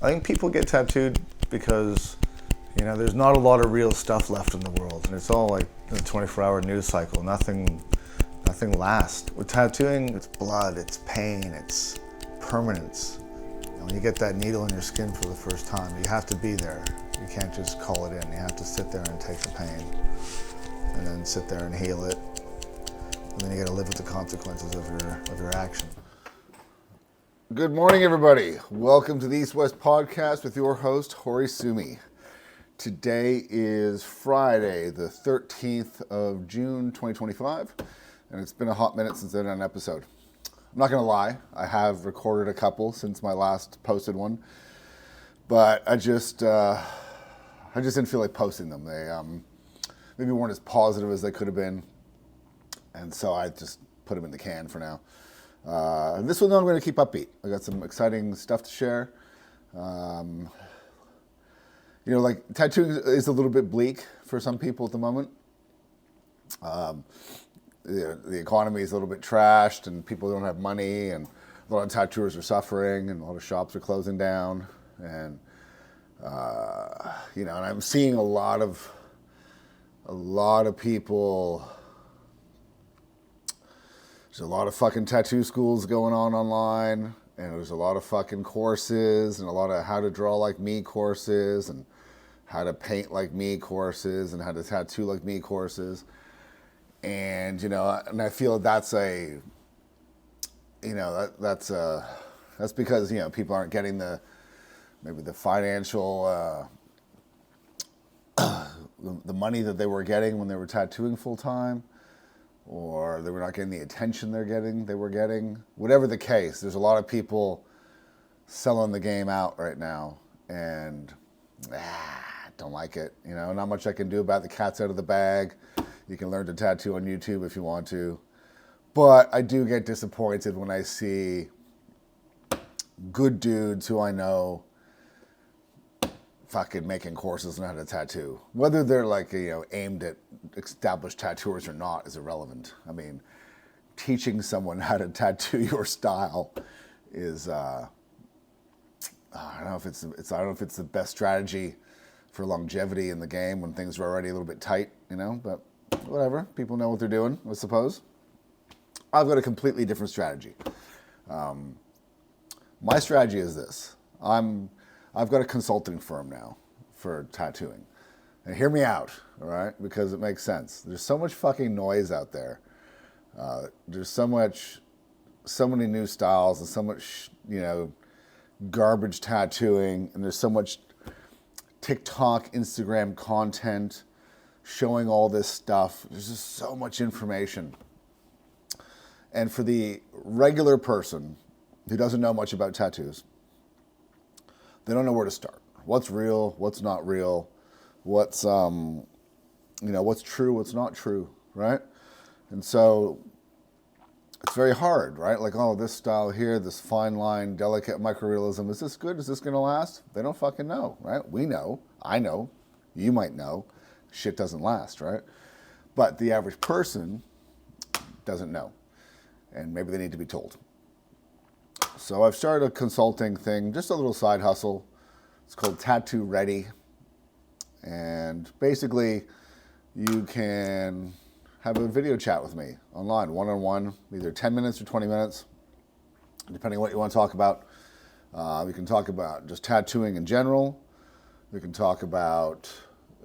I think people get tattooed because, there's not a lot of real stuff left in the world, and it's all like a 24-hour news cycle. Nothing lasts. With tattooing, it's blood, it's pain, it's permanence. When you get that needle in your skin for the first time, you have to be there. You can't just call it in. You have to sit there and take the pain, and then sit there and heal it, and then you got to live with the consequences of your action. Good morning, everybody. Welcome to the East West Podcast with your host, Horisumi. Today is Friday, the 13th of June, 2025, and it's been a hot minute since I did an episode. I'm not going to lie, I have recorded a couple since my last posted one, but I just didn't feel like posting them. They maybe weren't as positive as they could have been, and so I just put them in the can for now. This one, I'm going to keep upbeat. I got some exciting stuff to share. Tattooing is a little bit bleak for some people at the moment. The economy is a little bit trashed, and people don't have money, and a lot of tattooers are suffering, and a lot of shops are closing down, and and I'm seeing a lot of people. There's a lot of fucking tattoo schools going on online, and there's a lot of fucking courses, and a lot of how to draw like me courses, and how to paint like me courses, and how to tattoo like me courses. And, and I feel that's because, people aren't getting the financial, the money that they were getting when they were tattooing full time, or they were not getting the attention they were getting. Whatever the case, there's a lot of people selling the game out right now, and don't like it. Not much I can do about the cat's out of the bag. You can learn to tattoo on YouTube if you want to. But I do get disappointed when I see good dudes who I know fucking making courses on how to tattoo. Whether they're aimed at established tattooers or not is irrelevant. I mean, teaching someone how to tattoo your style is I don't know if it's the best strategy for longevity in the game when things are already a little bit tight, but whatever. People know what they're doing, I suppose. I've got a completely different strategy. My strategy is this. I've got a consulting firm now for tattooing. And hear me out, all right? Because it makes sense. There's so much fucking noise out there. There's so many new styles and so much, garbage tattooing. And there's so much TikTok, Instagram content showing all this stuff. There's just so much information. And for the regular person who doesn't know much about tattoos, they don't know where to start. What's real? What's not real? What's what's true? What's not true? Right? And so it's very hard, right? Like, this style here, this fine line, delicate microrealism, is this good? Is this going to last? They don't fucking know, right? We know. I know. You might know. Shit doesn't last, right? But the average person doesn't know. And maybe they need to be told. So I've started a consulting thing, just a little side hustle. It's called Tattoo Ready. And basically, you can have a video chat with me online, one-on-one, either 10 minutes or 20 minutes, depending on what you want to talk about. We can talk about just tattooing in general. We can talk about,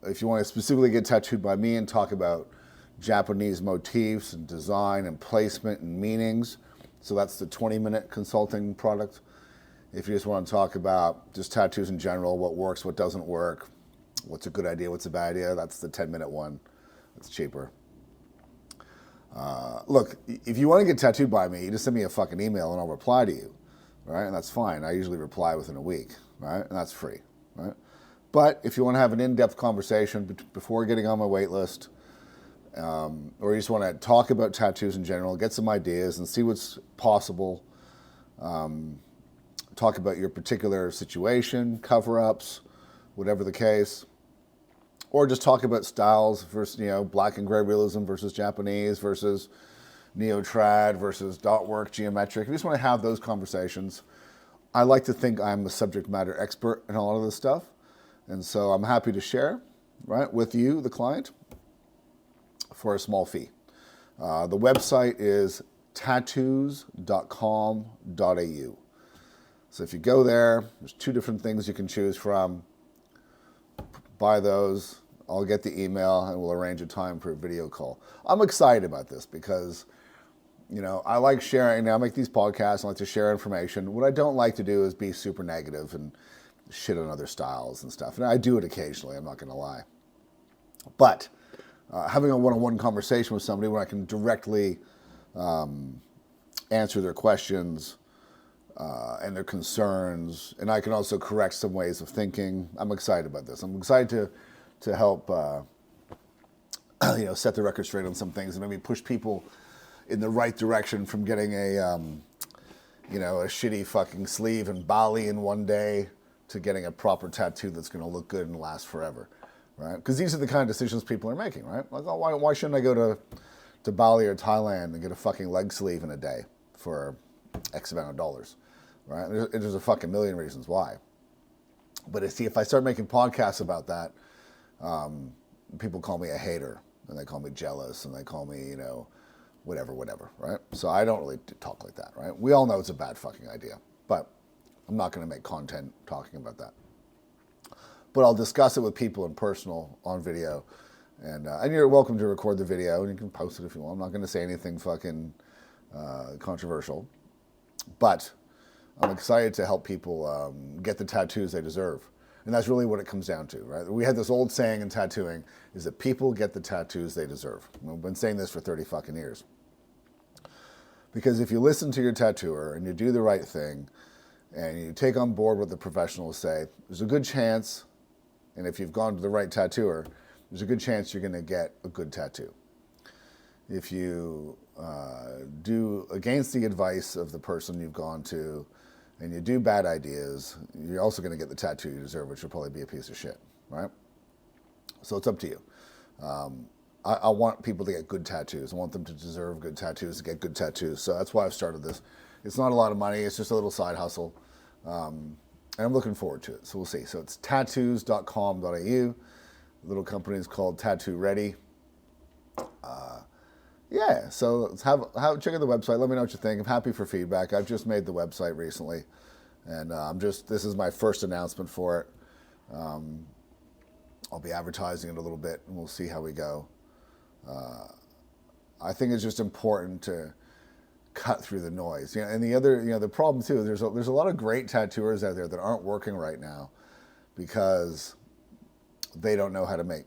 if you want to specifically get tattooed by me, and talk about Japanese motifs and design and placement and meanings. So that's the 20-minute consulting product. If you just want to talk about just tattoos in general, what works, what doesn't work, what's a good idea, what's a bad idea, that's the 10-minute one. It's cheaper. Look, if you want to get tattooed by me, you just send me a fucking email and I'll reply to you, right? And that's fine. I usually reply within a week, right? And that's free, right? But if you want to have an in-depth conversation before getting on my wait list, or you just want to talk about tattoos in general, get some ideas and see what's possible, talk about your particular situation, cover-ups, whatever the case, or just talk about styles versus, black and gray realism versus Japanese versus neo-trad versus dot work, geometric. If you just want to have those conversations, I like to think I'm a subject matter expert in a lot of this stuff. And so I'm happy to share, right, with you, the client, for a small fee. The website is tattoos.com.au. So if you go there, there's 2 different things you can choose from. Buy those. I'll get the email and we'll arrange a time for a video call. I'm excited about this because, you know, I like sharing. I make these podcasts. I like to share information. What I don't like to do is be super negative and shit on other styles and stuff. And I do it occasionally, I'm not going to lie. But having a one-on-one conversation with somebody where I can directly answer their questions and their concerns, and I can also correct some ways of thinking. I'm excited about this. I'm excited to help set the record straight on some things and maybe push people in the right direction from getting a shitty fucking sleeve in Bali in one day to getting a proper tattoo that's going to look good and last forever, right? Because these are the kind of decisions people are making, right? Like, oh, why shouldn't I go to Bali or Thailand and get a fucking leg sleeve in a day for X amount of dollars, right? There's a fucking million reasons why. But if I start making podcasts about that, people call me a hater, and they call me jealous, and they call me, whatever, right? So I don't really talk like that, right? We all know it's a bad fucking idea, but I'm not going to make content talking about that. But I'll discuss it with people in personal on video, and you're welcome to record the video, and you can post it if you want. I'm not going to say anything fucking controversial, but I'm excited to help people get the tattoos they deserve. And that's really what it comes down to, right? We had this old saying in tattooing, is that people get the tattoos they deserve. We've been saying this for 30 fucking years. Because if you listen to your tattooer and you do the right thing and you take on board what the professionals say, there's a good chance, and if you've gone to the right tattooer, there's a good chance you're going to get a good tattoo. If you do against the advice of the person you've gone to, and you do bad ideas, you're also going to get the tattoo you deserve, which will probably be a piece of shit, right? So it's up to you. I want people to get good tattoos. I want them to deserve good tattoos, to get good tattoos. So that's why I've started this. It's not a lot of money. It's just a little side hustle. And I'm looking forward to it. So we'll see. So it's tattoos.com.au. The little company is called Tattoo Ready. Yeah, so check out the website. Let me know what you think. I'm happy for feedback. I've just made the website recently, and this is my first announcement for it. I'll be advertising it a little bit, and we'll see how we go. I think it's just important to cut through the noise. And the problem too, there's a lot of great tattooers out there that aren't working right now because they don't know how to make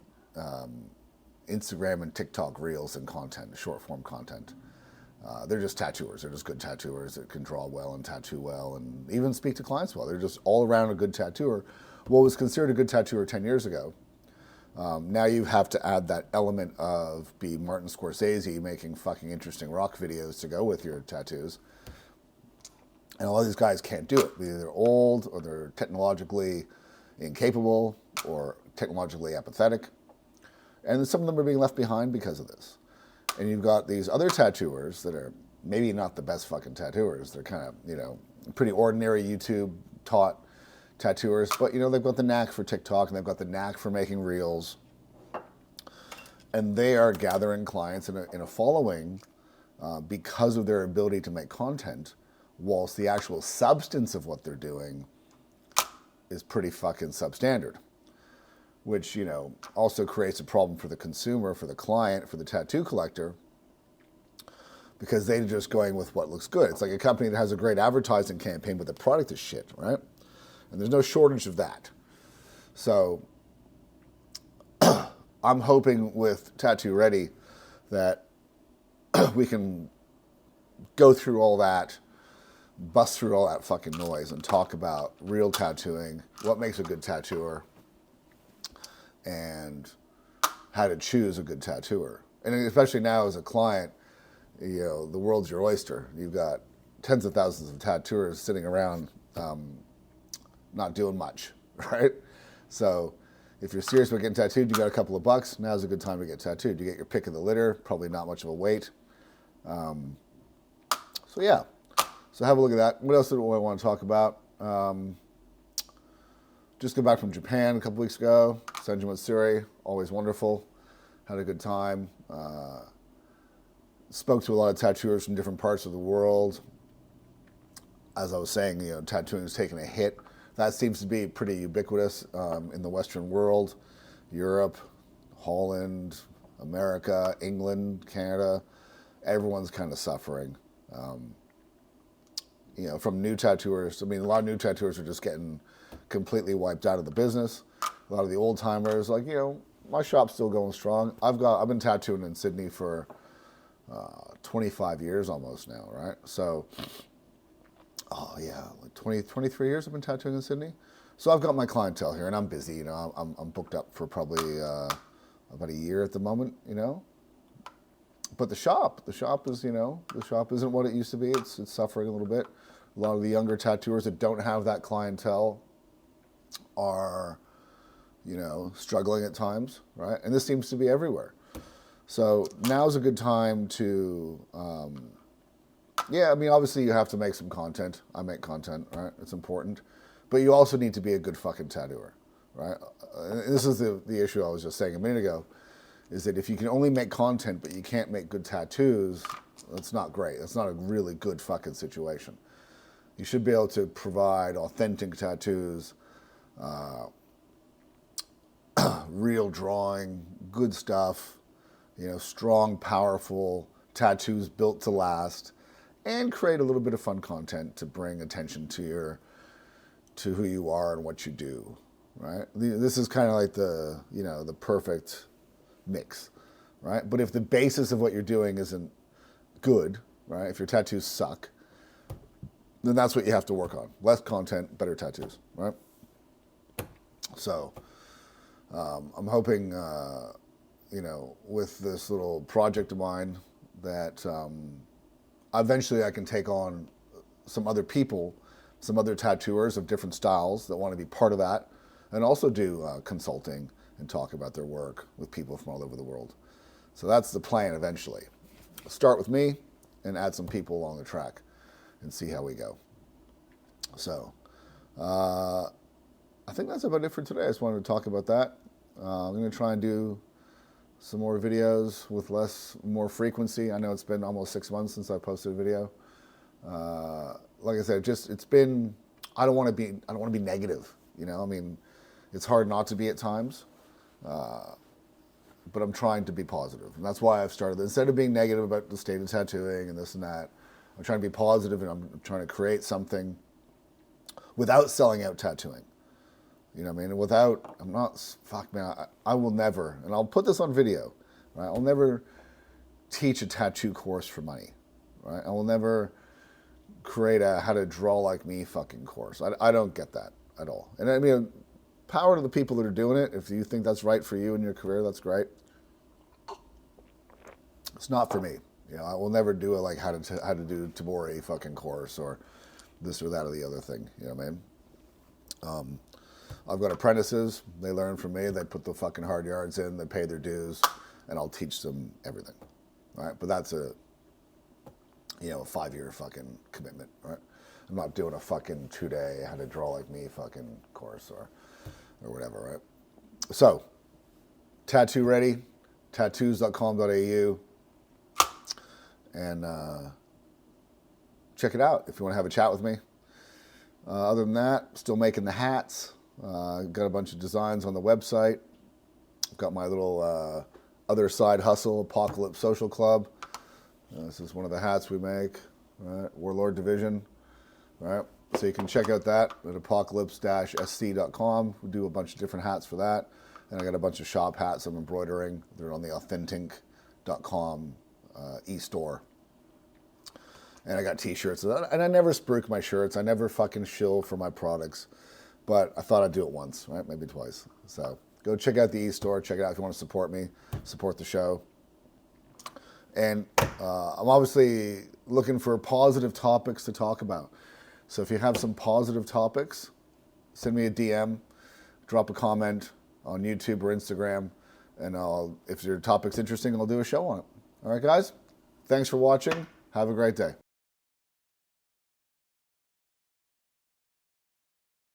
Instagram and TikTok reels and content, short form content. They're just tattooers. They're just good tattooers that can draw well and tattoo well and even speak to clients well. They're just all around a good tattooer. What was considered a good tattooer 10 years ago, now you have to add that element of be Martin Scorsese making fucking interesting rock videos to go with your tattoos. And a lot of these guys can't do it. Either they're old or they're technologically incapable or technologically apathetic. And some of them are being left behind because of this. And you've got these other tattooers that are maybe not the best fucking tattooers. They're kind of, pretty ordinary YouTube taught tattooers, but they've got the knack for TikTok and they've got the knack for making reels. And they are gathering clients in a following because of their ability to make content, whilst the actual substance of what they're doing is pretty fucking substandard. Which, also creates a problem for the consumer, for the client, for the tattoo collector, because they're just going with what looks good. It's like a company that has a great advertising campaign, but the product is shit, right? And there's no shortage of that. So I'm hoping with Tattoo Ready that we can go through all that, bust through all that fucking noise and talk about real tattooing, what makes a good tattooer, and how to choose a good tattooer. And especially now as a client, the world's your oyster. You've got tens of thousands of tattooers sitting around not doing much, right? So if you're serious about getting tattooed, you got a couple of bucks, now's a good time to get tattooed. You get your pick of the litter, probably not much of a wait. So yeah, so have a look at that. What else do I want to talk about? Just got back from Japan a couple weeks ago. Senju Matsuri, always wonderful. Had a good time. Spoke to a lot of tattooers from different parts of the world. As I was saying, tattooing is taking a hit. That seems to be pretty ubiquitous in the Western world. Europe, Holland, America, England, Canada. Everyone's kind of suffering. From new tattooers. I mean, a lot of new tattooers are just getting completely wiped out of the business. A lot of the old timers, my shop's still going strong. I've been tattooing in Sydney for 25 years almost now, right? So, 23 years I've been tattooing in Sydney. So I've got my clientele here, and I'm busy. I'm booked up for probably about a year at the moment. But the shop is, the shop isn't what it used to be. It's suffering a little bit. A lot of the younger tattooers that don't have that clientele are, struggling at times, right? And this seems to be everywhere. So now's a good time to, obviously you have to make some content. I make content, right? It's important. But you also need to be a good fucking tattooer, right? And this is the issue I was just saying a minute ago, is that if you can only make content but you can't make good tattoos, that's not great. That's not a really good fucking situation. You should be able to provide authentic tattoos, real drawing, good stuff, strong, powerful tattoos built to last, and create a little bit of fun content to bring attention to who you are and what you do, right? This is kind of like the perfect mix, right? But if the basis of what you're doing isn't good, right? If your tattoos suck, then that's what you have to work on. Less content, better tattoos, right? So I'm hoping, with this little project of mine that eventually I can take on some other people, some other tattooers of different styles that want to be part of that, and also do consulting and talk about their work with people from all over the world. So that's the plan eventually. Start with me and add some people along the track and see how we go. So I think that's about it for today. I just wanted to talk about that. I'm going to try and do some more videos with more frequency. I know it's been almost 6 months since I posted a video. Like I said, I don't want to be negative. It's hard not to be at times. But I'm trying to be positive. And that's why I've started. Instead of being negative about the state of tattooing and this and that, I'm trying to be positive, and I'm trying to create something without selling out tattooing. I will never, and I'll put this on video, right? I'll never teach a tattoo course for money, right? I will never create a how to draw like me fucking course. I don't get that at all. And power to the people that are doing it. If you think that's right for you in your career, that's great. It's not for me. I will never do a how to do Tabori fucking course or this or that or the other thing. You know what I mean? I've got apprentices. They learn from me. They put the fucking hard yards in. They pay their dues, and I'll teach them everything. Right? But that's a 5-year fucking commitment. Right? I'm not doing a fucking 2-day how to draw like me fucking course or whatever. Right? So, tattoo ready. Tattoos.com.au. And check it out if you want to have a chat with me. Other than that, still making the hats. Got a bunch of designs on the website. Got my little other side hustle, Apocalypse Social Club. This is one of the hats we make, right? Warlord Division, right? So you can check out that at apocalypse-sc.com. We do a bunch of different hats for that. And I got a bunch of shop hats I'm embroidering. They're on the authentic.com e-store. And I got t-shirts. And I never spruik my shirts. I never fucking shill for my products. But I thought I'd do it once, right? Maybe twice. So go check out the e-store. Check it out if you want to support me. Support the show. And I'm obviously looking for positive topics to talk about. So if you have some positive topics, send me a DM. Drop a comment on YouTube or Instagram. And if your topic's interesting, I'll do a show on it. All right, guys? Thanks for watching. Have a great day.